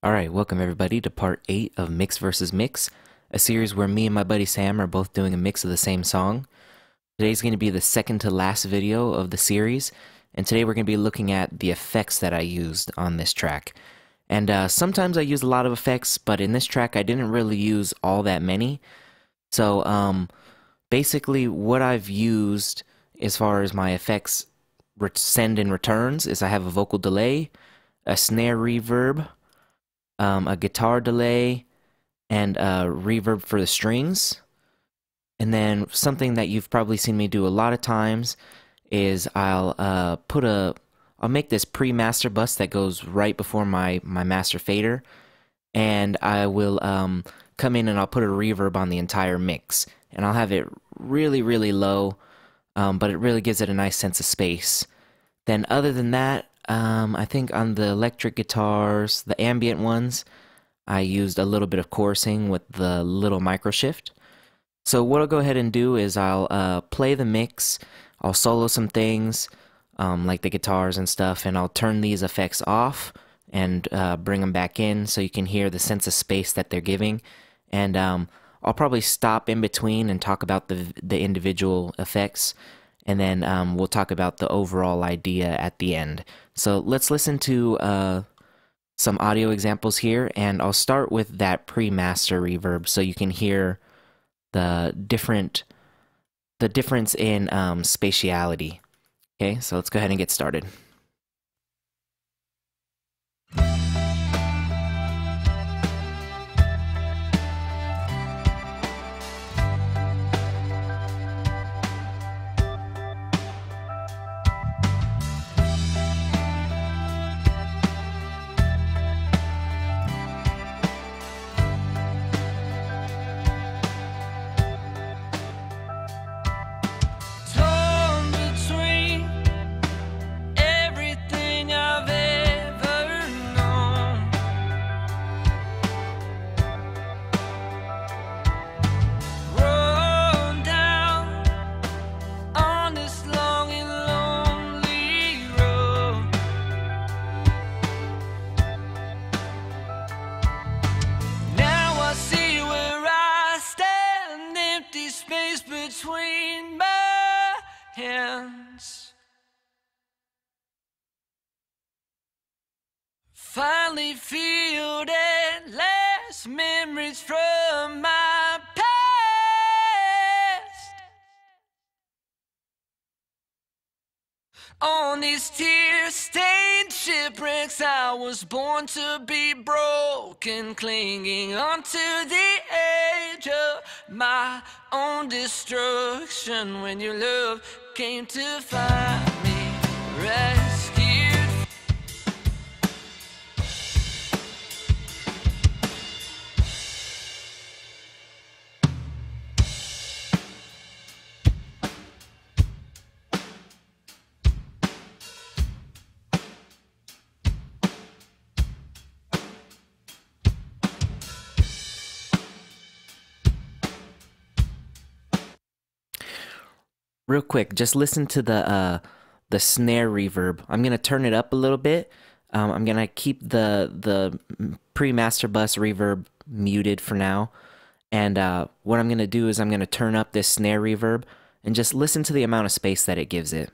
Alright, welcome everybody to part 8 of Mix vs. Mix, a series where me and my buddy Sam are both doing a mix of the same song. Today's going to be the second to last video of the series, and today we're going to be looking at the effects that I used on this track. And sometimes I use a lot of effects, but in this track I didn't really use all that many. So basically what I've used as far as my effects send and returns is I have a vocal delay, a snare reverb, a guitar delay, and a reverb for the strings. And then something that you've probably seen me do a lot of times is I'll make this pre-master bus that goes right before my master fader, and I will come in and I'll put a reverb on the entire mix, and I'll have it really low, but it really gives it a nice sense of space. Then other than that, I think on the electric guitars, the ambient ones, I used a little bit of chorusing with the little micro shift. So what I'll go ahead and do is I'll play the mix, I'll solo some things, like the guitars and stuff, and I'll turn these effects off and bring them back in so you can hear the sense of space that they're giving. And I'll probably stop in between and talk about the individual effects, and then we'll talk about the overall idea at the end. So let's listen to some audio examples here, and I'll start with that pre-master reverb so you can hear the difference in spatiality. Okay, so let's go ahead and get started. Between my hands, finally feel that last memories from my past. On these tear-stained shipwrecks, I was born to be broken, clinging onto the edge of my own destruction. When your love came to find me, rescued. Real quick, just listen to the snare reverb. I'm gonna turn it up a little bit. I'm gonna keep the pre-master bus reverb muted for now, and what I'm gonna do is I'm gonna turn up this snare reverb and just listen to the amount of space that it gives it.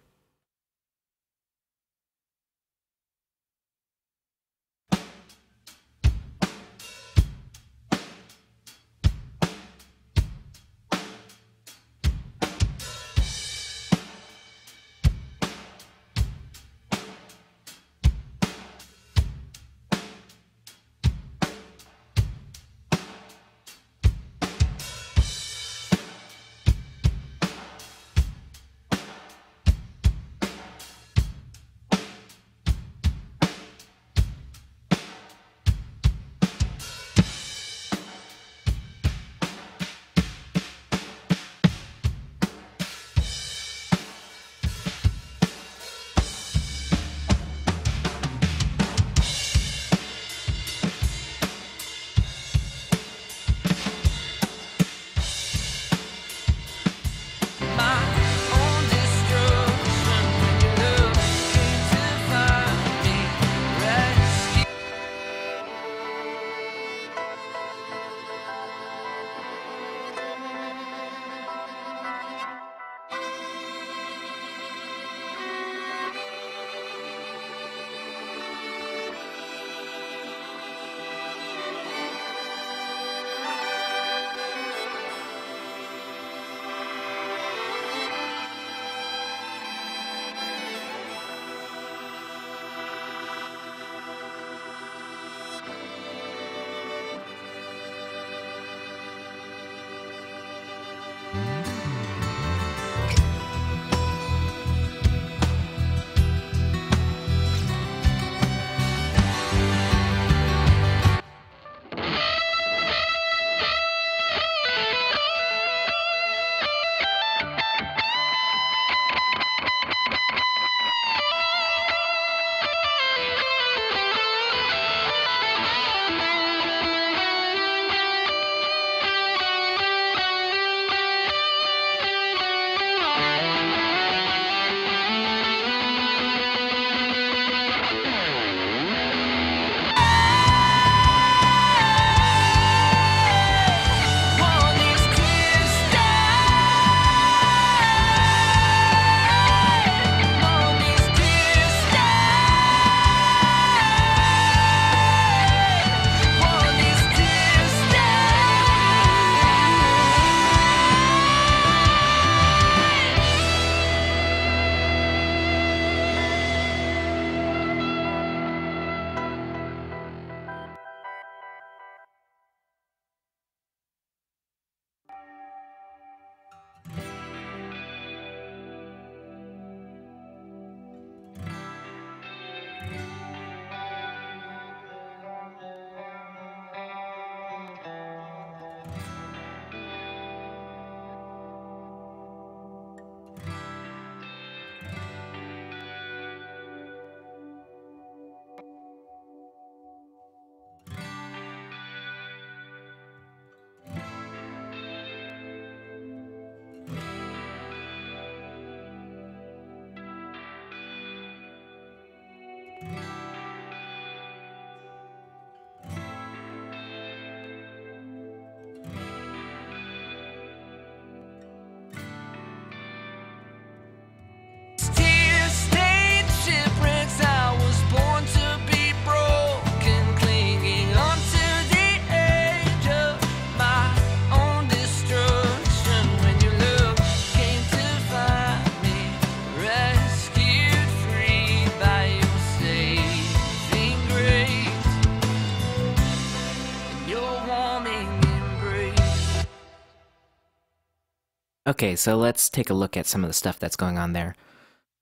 Okay, so let's take a look at some of the stuff that's going on there.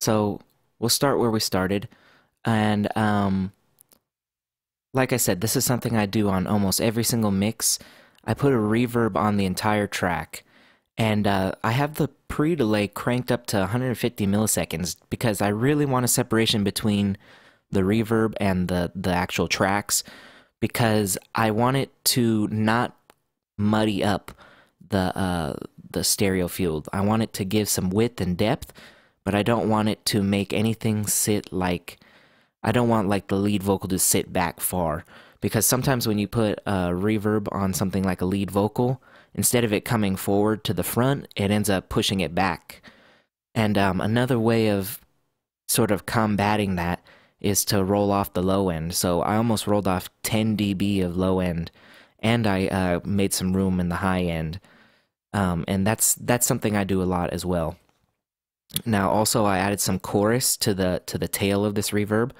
So we'll start where we started. And like I said, this is something I do on almost every single mix. I put a reverb on the entire track. And I have the pre-delay cranked up to 150 milliseconds because I really want a separation between the reverb and the actual tracks, because I want it to not muddy up the stereo field. I want it to give some width and depth, but I don't want it to make anything sit like, I don't want like the lead vocal to sit back far, because sometimes when you put a reverb on something like a lead vocal, instead of it coming forward to the front, it ends up pushing it back. And another way of sort of combating that is to roll off the low end. So I almost rolled off 10 dB of low end, and I made some room in the high end. And that's something I do a lot as well. Now also I added some chorus to the tail of this reverb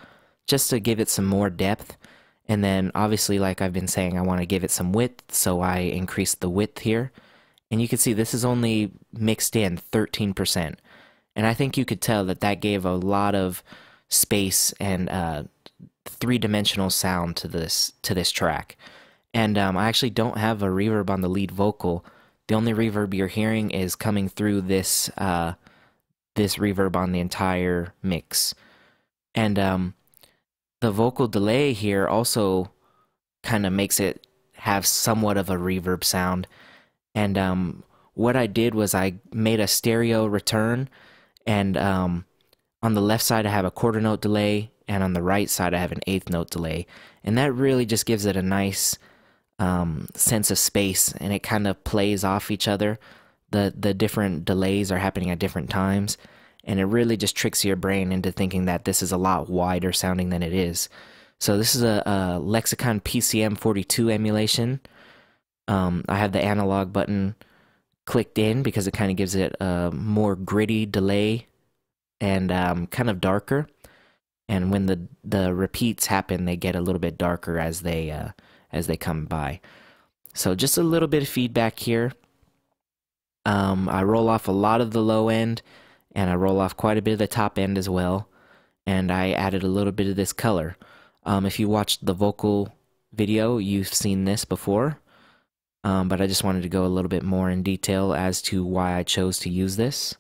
just to give it some more depth. And then obviously, like I've been saying, I want to give it some width, so I increased the width here. And you can see this is only mixed in 13%. And I think you could tell that that gave a lot of space and three-dimensional sound to this track. And I actually don't have a reverb on the lead vocal. The only reverb you're hearing is coming through this this reverb on the entire mix. And the vocal delay here also kind of makes it have somewhat of a reverb sound. And what I did was I made a stereo return, and on the left side I have a quarter note delay, and on the right side I have an eighth note delay. And that really just gives it a nice sense of space, and it kind of plays off each other. The different delays are happening at different times, and it really just tricks your brain into thinking that this is a lot wider sounding than it is. So this is a Lexicon PCM42 emulation. I have the analog button clicked in because it kind of gives it a more gritty delay and kind of darker. And when the repeats happen, they get a little bit darker as they come by. So just a little bit of feedback here. I roll off a lot of the low end, and I roll off quite a bit of the top end as well. And I added a little bit of this color. If you watched the vocal video, you've seen this before. But I just wanted to go a little bit more in detail as to why I chose to use this.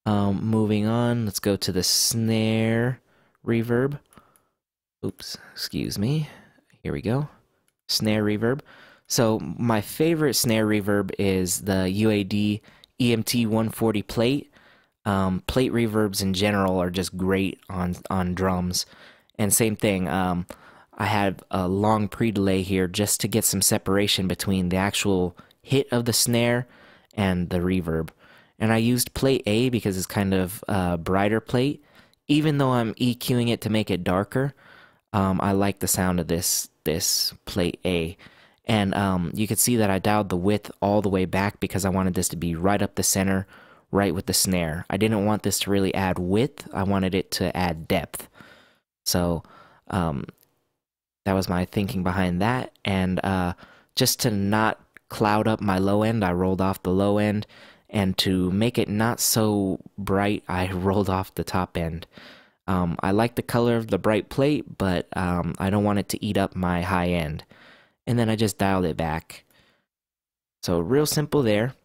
Moving on, let's go to the snare reverb. Oops, excuse me. Here we go. Snare reverb. So my favorite snare reverb is the UAD EMT 140 plate. Plate reverbs in general are just great on drums. And same thing, I had a long pre-delay here just to get some separation between the actual hit of the snare and the reverb. And I used plate A because it's kind of a brighter plate. Even though I'm EQing it to make it darker, I like the sound of this plate A. And you can see that I dialed the width all the way back because I wanted this to be right up the center, right with the snare. I didn't want this to really add width, I wanted it to add depth. So that was my thinking behind that. And just to not cloud up my low end, I rolled off the low end. And to make it not so bright, I rolled off the top end. I like the color of the bright plate, but I don't want it to eat up my high end. And then I just dialed it back. So real simple there.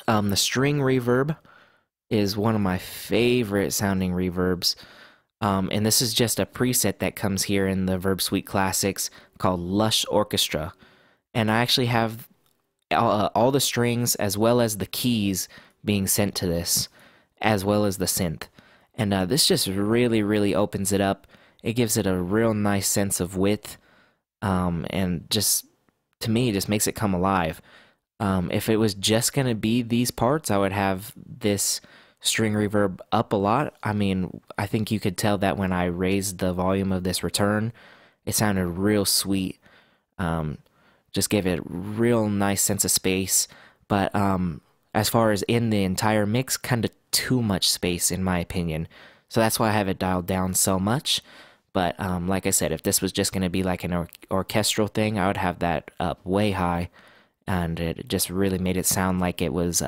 The string reverb is one of my favorite sounding reverbs. And this is just a preset that comes here in the Verb Suite Classics called Lush Orchestra. And I actually have all the strings as well as the keys being sent to this, as well as the synth. And this just really, really opens it up. It gives it a real nice sense of width, and just, to me, just makes it come alive. If it was just going to be these parts, I would have this string reverb up a lot. I mean, I think you could tell that when I raised the volume of this return, it sounded real sweet. Just gave it a real nice sense of space. But as far as in the entire mix, kind of too much space in my opinion. So that's why I have it dialed down so much. But like I said, if this was just going to be like an orchestral thing, I would have that up way high. And it just really made it sound like it was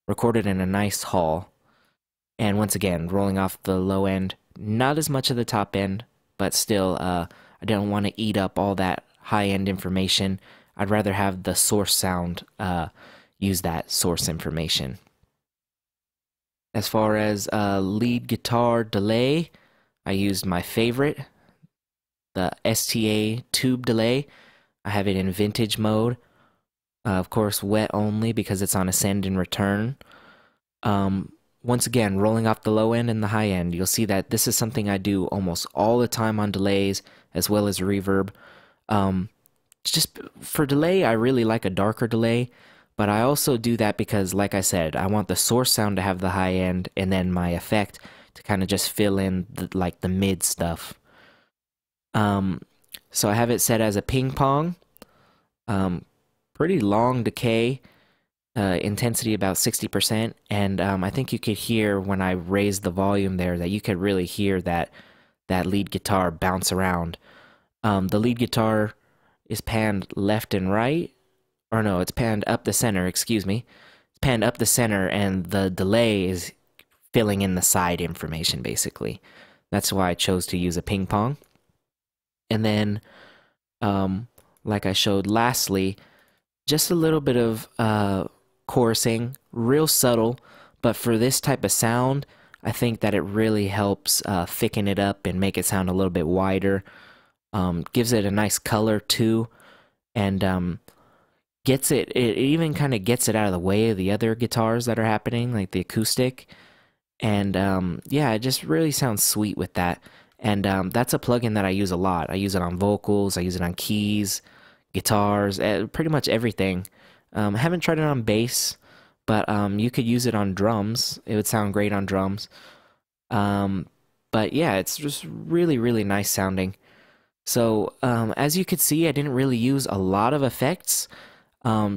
recorded in a nice hall. And once again, rolling off the low end, not as much of the top end, but still, I don't want to eat up all that high-end information. I'd rather have the source sound use that source information. As far as lead guitar delay, I used my favorite, the STA tube delay. I have it in vintage mode. Of course, wet only because it's on ascend and return. Once again, rolling off the low end and the high end, you'll see that this is something I do almost all the time on delays as well as reverb. Just for delay, I really like a darker delay, but I also do that because, like I said, I want the source sound to have the high end and then my effect to kind of just fill in the mid stuff. So I have it set as a ping pong. Pretty long decay. Intensity about 60%, and I think you could hear when I raised the volume there that you could really hear that lead guitar bounce around. The lead guitar is panned left and right, or no, it's panned up the center, excuse me. It's panned up the center, and the delay is filling in the side information, basically. That's why I chose to use a ping pong. And then, like I showed lastly, just a little bit of chorusing, real subtle, but for this type of sound, I think that it really helps thicken it up and make it sound a little bit wider. Gives it a nice color too, and it even kind of gets it out of the way of the other guitars that are happening, like the acoustic. And yeah, it just really sounds sweet with that. And that's a plugin that I use a lot. I use it on vocals, I use it on keys, guitars, pretty much everything. I haven't tried it on bass, but you could use it on drums. It would sound great on drums. But yeah, it's just really, really nice sounding. So as you could see, I didn't really use a lot of effects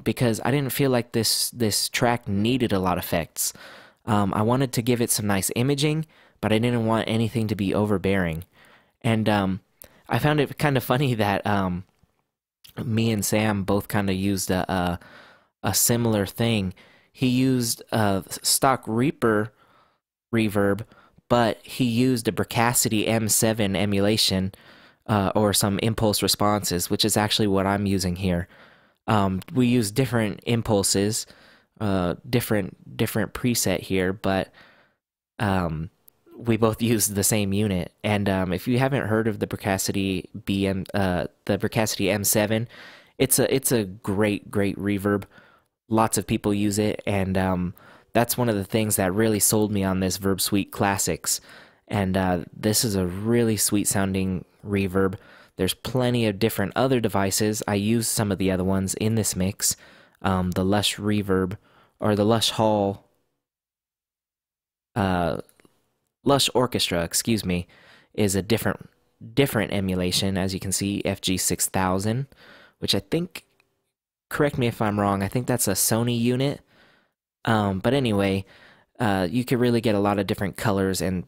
because I didn't feel like this track needed a lot of effects. I wanted to give it some nice imaging, but I didn't want anything to be overbearing. And I found it kind of funny that me and Sam both kind of used a similar thing. He used stock Reaper reverb, but he used a Bricacity M7 emulation or some impulse responses, which is actually what I'm using here. We use different impulses, different preset here, but we both use the same unit. And if you haven't heard of the Bricacity M7, it's a great reverb. Lots of people use it, and that's one of the things that really sold me on this Verb Suite Classics. And this is a really sweet sounding reverb. There's plenty of different other devices. I used some of the other ones in this mix. The Lush Reverb, or the Lush Hall, Lush Orchestra, excuse me, is a different emulation. As you can see, FG6000, which I think, correct me if I'm wrong, I think that's a Sony unit. But anyway, you could really get a lot of different colors and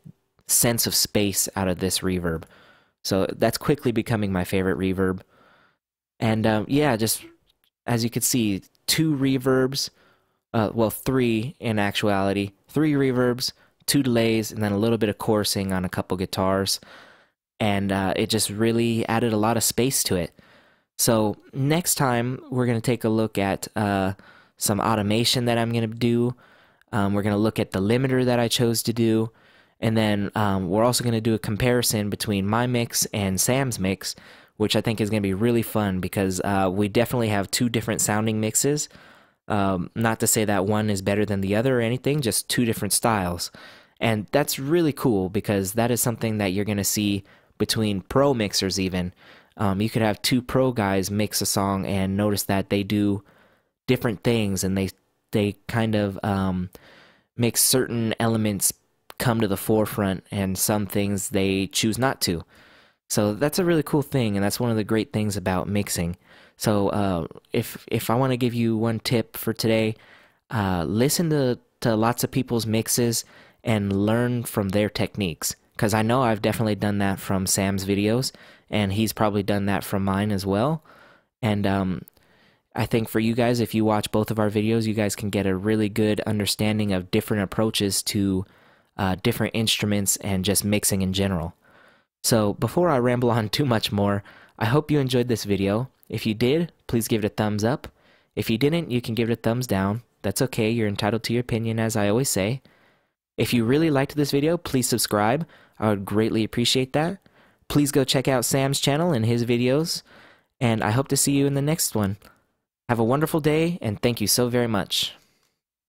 sense of space out of this reverb. So that's quickly becoming my favorite reverb. And yeah, just as you can see, 2 reverbs, well, 3 in actuality, 3 reverbs, 2 delays, and then a little bit of chorusing on a couple guitars. And it just really added a lot of space to it. So next time, we're going to take a look at some automation that I'm going to do. We're going to look at the limiter that I chose to do. And then we're also going to do a comparison between my mix and Sam's mix, which I think is going to be really fun because we definitely have 2 different sounding mixes. Not to say that one is better than the other or anything, just 2 different styles. And that's really cool because that is something that you're going to see between pro mixers even. You could have 2 pro guys mix a song and notice that they do different things, and they kind of make certain elements come to the forefront and some things they choose not to. So that's a really cool thing, and that's one of the great things about mixing. So if I want to give you one tip for today, listen to lots of people's mixes and learn from their techniques, because I know I've definitely done that from Sam's videos, and he's probably done that from mine as well. And I think for you guys, if you watch both of our videos, you guys can get a really good understanding of different approaches to different instruments and just mixing in general. So before I ramble on too much more, I hope you enjoyed this video. If you did, please give it a thumbs up. If you didn't, you can give it a thumbs down. That's okay, you're entitled to your opinion, as I always say. If you really liked this video, please subscribe. I would greatly appreciate that. Please go check out Sam's channel and his videos, and I hope to see you in the next one. Have a wonderful day, and thank you so very much.